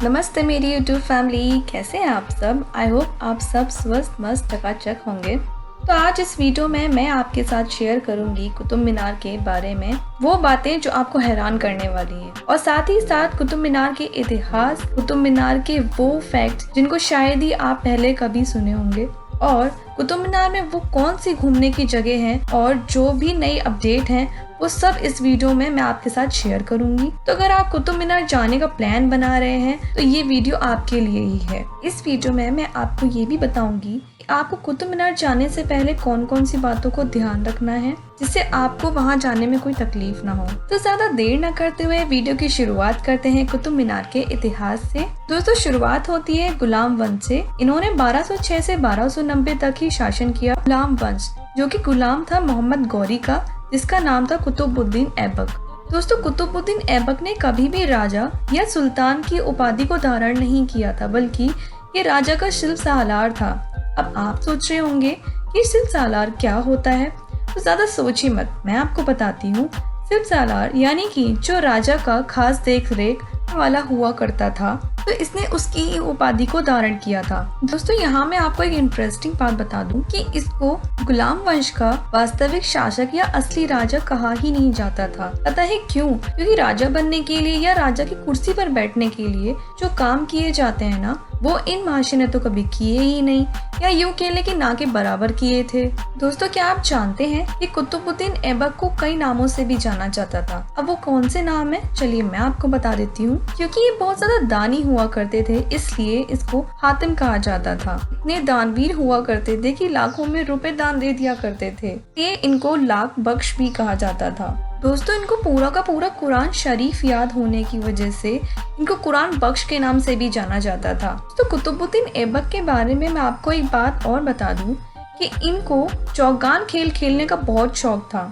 नमस्ते मेरी YouTube family, कैसे हैं आप सब। आई होप आप सब स्वस्थ मस्त चकाचक होंगे। तो आज इस वीडियो में मैं आपके साथ शेयर करूंगी कुतुब मीनार के बारे में वो बातें जो आपको हैरान करने वाली हैं, और साथ ही साथ कुतुब मीनार के इतिहास, कुतुब मीनार के वो फैक्ट जिनको शायद ही आप पहले कभी सुने होंगे, और कुतुब मीनार में वो कौन सी घूमने की जगह हैं और जो भी नई अपडेट हैं वो सब इस वीडियो में मैं आपके साथ शेयर करूंगी। तो अगर आप कुतुब मीनार जाने का प्लान बना रहे हैं तो ये वीडियो आपके लिए ही है। इस वीडियो में मैं आपको ये भी बताऊंगी कि आपको कुतुब मीनार जाने से पहले कौन कौन सी बातों को ध्यान रखना है जिससे आपको वहां जाने में कोई तकलीफ ना हो। तो ज्यादा देर न करते हुए वीडियो की शुरुआत करते हैं कुतुब मीनार के इतिहास से। दोस्तों, शुरुआत होती है गुलाम वंश से। इन्होंने 1206 से 1290 तक ही शासन किया। गुलाम वंश, जो कि गुलाम था मोहम्मद गौरी का, जिसका नाम था कुतुबुद्दीन ऐबक। दोस्तों, कुतुबुद्दीन ऐबक ने कभी भी राजा या सुल्तान की उपाधि को धारण नहीं किया था, बल्कि ये राजा का शिल्प सालार था। अब आप सोच रहे होंगे कि शिल्प सालार क्या होता है, तो ज्यादा सोचिए मत, मैं आपको बताती हूँ। शिल्प सालार यानी कि जो राजा का खास देख रेख वाला हुआ करता था, तो इसने उसकी उपाधि को धारण किया था। दोस्तों, यहाँ मैं आपको एक इंटरेस्टिंग बात बता दूं कि इसको गुलाम वंश का वास्तविक शासक या असली राजा कहा ही नहीं जाता था। पता है क्यों? क्योंकि राजा बनने के लिए या राजा की कुर्सी पर बैठने के लिए जो काम किए जाते हैं ना, वो इन महाशय ने तो कभी किए ही नहीं, या यूं कह लें कि ना के बराबर किए थे। दोस्तों, क्या आप जानते हैं कि कुतुबुद्दीन ऐबक को कई नामों से भी जाना जाता था। अब वो कौन से नाम है, चलिए मैं आपको बता देती हूँ। क्योंकि ये बहुत ज्यादा दानी हुआ करते थे, इसलिए इसको हातिम कहा जाता था। इतने दानवीर हुआ करते थे कि लाखों में रुपए दान दे दिया करते थे। ये इनको लाख बख्श भी कहा जाता था। दोस्तों, इनको पूरा का पूरा कुरान शरीफ याद होने की वजह से इनको कुरान बख्श के नाम से भी जाना जाता था। तो कुतुबुद्दीन ऐबक के बारे में मैं आपको एक बात और बता दूं कि इनको चौगान खेल खेलने का बहुत शौक था।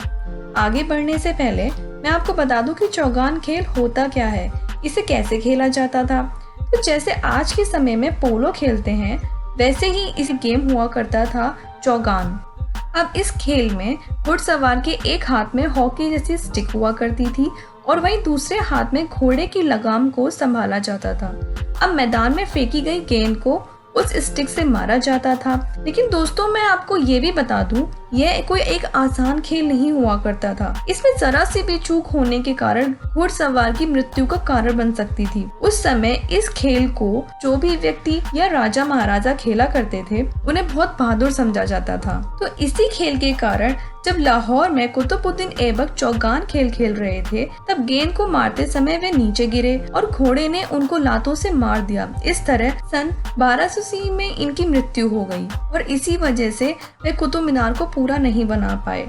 आगे बढ़ने से पहले मैं आपको बता दूं कि चौगान खेल होता क्या है, इसे कैसे खेला जाता था। तो जैसे आज के समय में पोलो खेलते हैं, वैसे ही इस गेम हुआ करता था चौगान। अब इस खेल में घुड़सवार के एक हाथ में हॉकी जैसी स्टिक हुआ करती थी और वहीं दूसरे हाथ में घोड़े की लगाम को संभाला जाता था। अब मैदान में फेंकी गई गेंद को उस स्टिक से मारा जाता था। लेकिन दोस्तों, मैं आपको ये भी बता दूं, यह कोई एक आसान खेल नहीं हुआ करता था। इसमें जरा सी भी चूक होने के कारण घुड़सवार की मृत्यु का कारण बन सकती थी। उस समय इस खेल को जो भी व्यक्ति या राजा महाराजा खेला करते थे, उन्हें बहुत बहादुर समझा जाता था। तो इसी खेल के कारण जब लाहौर में कुतुबुद्दीन ऐबक चौगान खेल खेल रहे थे, तब गेंद को मारते समय वे नीचे गिरे और घोड़े ने उनको लातों से मार दिया। इस तरह सन 1280 में इनकी मृत्यु हो गई और इसी वजह से वे कुतुब मीनार को पूरा नहीं बना पाए।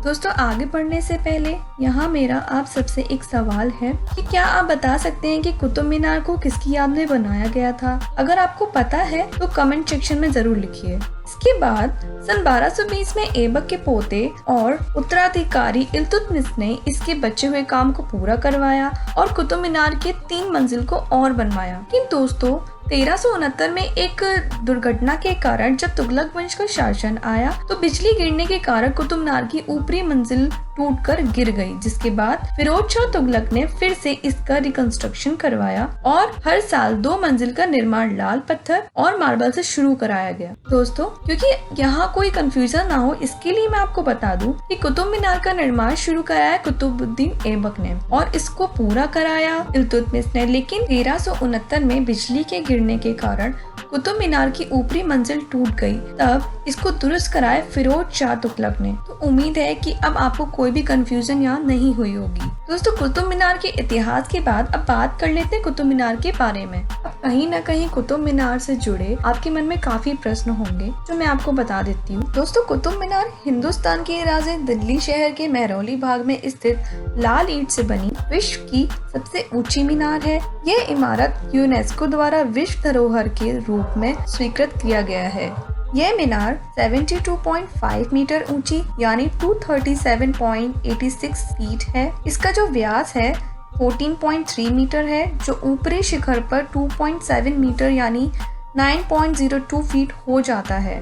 दोस्तों, आगे बढ़ने से पहले यहाँ मेरा आप सबसे एक सवाल है कि क्या आप बता सकते हैं कि कुतुब मीनार को किसकी याद में बनाया गया था? अगर आपको पता है तो कमेंट सेक्शन में जरूर लिखिए। इसके बाद सन 1220 में ऐबक के पोते और उत्तराधिकारी इल्तुतमिश ने इसके बचे हुए काम को पूरा करवाया और कुतुब मीनार के 3 मंजिल को और बनवाया। लेकिन दोस्तों, 1369 में एक दुर्घटना के कारण जब तुगलक वंश का शासन आया, तो बिजली गिरने के कारण कुतुब मीनार की ऊपरी मंजिल टूटकर गिर गई, जिसके बाद फिरोज शाह तुगलक ने फिर से इसका रिकंस्ट्रक्शन करवाया और हर साल 2 मंजिल का निर्माण लाल पत्थर और मार्बल से शुरू कराया गया। दोस्तों, क्योंकि यहाँ कोई कंफ्यूजन ना हो, इसके लिए मैं आपको बता दूं कि कुतुब मीनार का निर्माण शुरू कराया कुतुबुद्दीन ऐबक ने और इसको पूरा कराया इल्तुतमिश ने। लेकिन 1369 में बिजली के गिरने के कारण कुतुब मीनार की ऊपरी मंजिल टूट गई, तब इसको दुरुस्त कराया फिरोज शाह तुगलक ने। तो उम्मीद है कि अब आपको कोई भी कंफ्यूजन यहाँ नहीं हुई होगी। दोस्तों, कुतुब मीनार के इतिहास के बाद अब बात कर लेते हैं कुतुब मीनार के बारे में। अब कहीं न कहीं कुतुब मीनार से जुड़े आपके मन में काफी प्रश्न होंगे, जो मैं आपको बता देती हूँ। दोस्तों, कुतुब मीनार हिंदुस्तान की राजधानी दिल्ली शहर के महरौली भाग में स्थित लाल ईंट से बनी विश्व की सबसे ऊंची मीनार है। यह इमारत यूनेस्को द्वारा विश्व धरोहर के रूप में स्वीकृत किया गया है। यह मीनार 72.5 मीटर ऊंची यानी 237.86 फीट है। इसका जो व्यास है 14.3 मीटर है, जो ऊपरी शिखर पर 2.7 मीटर यानी 9.02 फीट हो जाता है।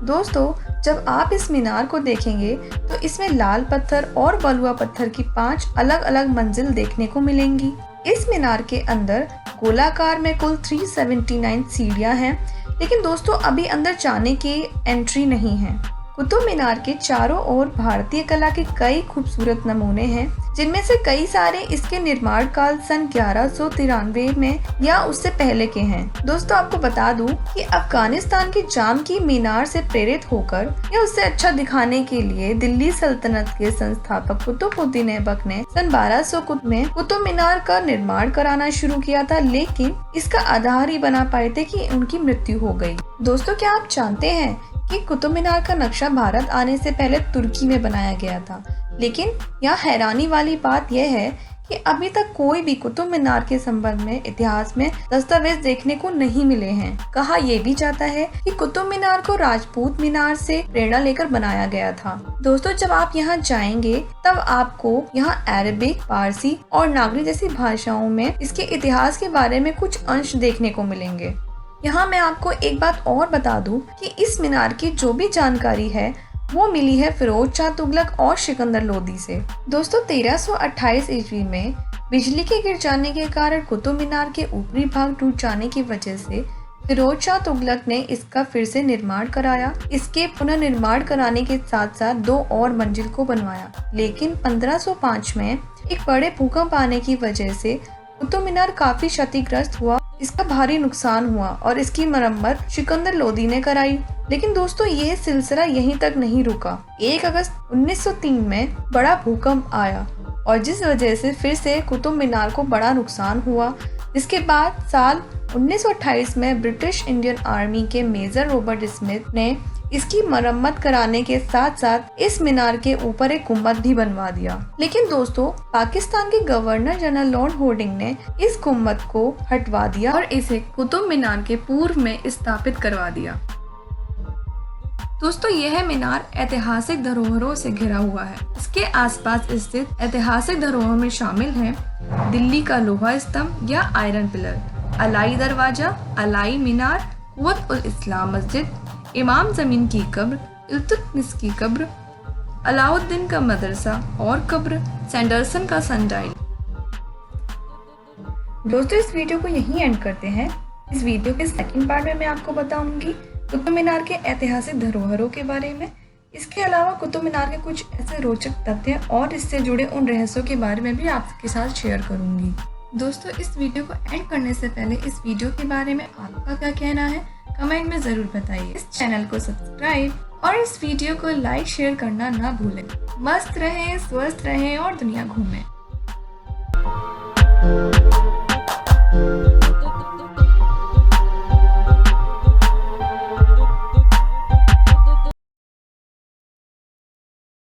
दोस्तों, जब आप इस मीनार को देखेंगे तो इसमें लाल पत्थर और बलुआ पत्थर की 5 अलग अलग मंजिल देखने को मिलेंगी। इस मीनार के अंदर गोलाकार में कुल 379 सीढ़ियां हैं, लेकिन दोस्तों अभी अंदर जाने की एंट्री नहीं है। कुतुब मीनार के चारों ओर भारतीय कला के कई खूबसूरत नमूने हैं, जिनमें से कई सारे इसके निर्माण काल सन 1193 में या उससे पहले के हैं। दोस्तों आपको बता दूं कि अफगानिस्तान के जाम की मीनार से प्रेरित होकर या उससे अच्छा दिखाने के लिए दिल्ली सल्तनत के संस्थापक कुतुबुद्दीन ऐबक ने सन 1200 में कुतुब मीनार का निर्माण कराना शुरू किया था, लेकिन इसका आधार ही बना पाए थे कि उनकी मृत्यु हो गई। दोस्तों क्या आप जानते हैं कि कुतुब मीनार का नक्शा भारत आने से पहले तुर्की में बनाया गया था, लेकिन यहाँ हैरानी वाली बात यह है कि अभी तक कोई भी कुतुब मीनार के संबंध में इतिहास में दस्तावेज देखने को नहीं मिले हैं। कहा यह भी जाता है कि कुतुब मीनार को राजपूत मीनार से प्रेरणा लेकर बनाया गया था। दोस्तों जब आप यहाँ जाएंगे तब आपको यहाँ अरबिक, फारसी और नागरी जैसी भाषाओं में इसके इतिहास के बारे में कुछ अंश देखने को मिलेंगे। यहाँ मैं आपको एक बात और बता दूं कि इस मीनार की जो भी जानकारी है वो मिली है फिरोज शाह तुगलक और सिकंदर लोदी से। दोस्तों 1328 ईस्वी में बिजली के गिर जाने के कारण कुतुब मीनार के ऊपरी भाग टूट जाने की वजह से फिरोज शाह तुगलक ने इसका फिर से निर्माण कराया। इसके पुनर्निर्माण कराने के साथ साथ 2 और मंजिल को बनवाया, लेकिन 1505 में एक बड़े भूकंप आने की वजह से कुतुब मीनार काफी क्षतिग्रस्त हुआ। इसका भारी नुकसान हुआ और इसकी मरम्मत सिकंदर लोदी ने कराई। लेकिन दोस्तों ये सिलसिला यहीं तक नहीं रुका। 1 अगस्त 1903 में बड़ा भूकंप आया और जिस वजह से फिर से कुतुब मीनार को बड़ा नुकसान हुआ। इसके बाद साल 1928 में ब्रिटिश इंडियन आर्मी के मेजर रॉबर्ट स्मिथ ने इसकी मरम्मत कराने के साथ साथ इस मीनार के ऊपर एक गुम्बद भी बनवा दिया। लेकिन दोस्तों पाकिस्तान के गवर्नर जनरल लॉर्ड होर्डिंग ने इस गुम्बद को हटवा दिया और इसे कुतुब मीनार के पूर्व में स्थापित करवा दिया। दोस्तों यह मीनार ऐतिहासिक धरोहरों से घिरा हुआ है। इसके आसपास स्थित ऐतिहासिक धरोहरों में शामिल हैं दिल्ली का लोहा स्तंभ या आयरन पिलर, अलाई दरवाजा, अलाई मीनार, कुव्वत उल इस्लाम मस्जिद, इमाम जमीन की कब्र, इल्तुतमिश की कब्र, अलाउद्दीन का मदरसा और कब्र, सैंडरसन का सनडाइल। दोस्तों इस वीडियो को यहीं एंड करते हैं। इस वीडियो के सेकंड पार्ट में मैं आपको बताऊंगी कुतुब मीनार के ऐतिहासिक धरोहरों के बारे में। इसके अलावा कुतुब मीनार के कुछ ऐसे रोचक तथ्य और इससे जुड़े उन रहस्यों के बारे में भी आपके साथ शेयर करूंगी। दोस्तों इस वीडियो को एंड करने से पहले इस वीडियो के बारे में आपका क्या कहना है कमेंट में जरूर बताइए। इस चैनल को सब्सक्राइब और इस वीडियो को लाइक शेयर करना ना भूलें। मस्त रहें, स्वस्थ रहें और दुनिया घूमें।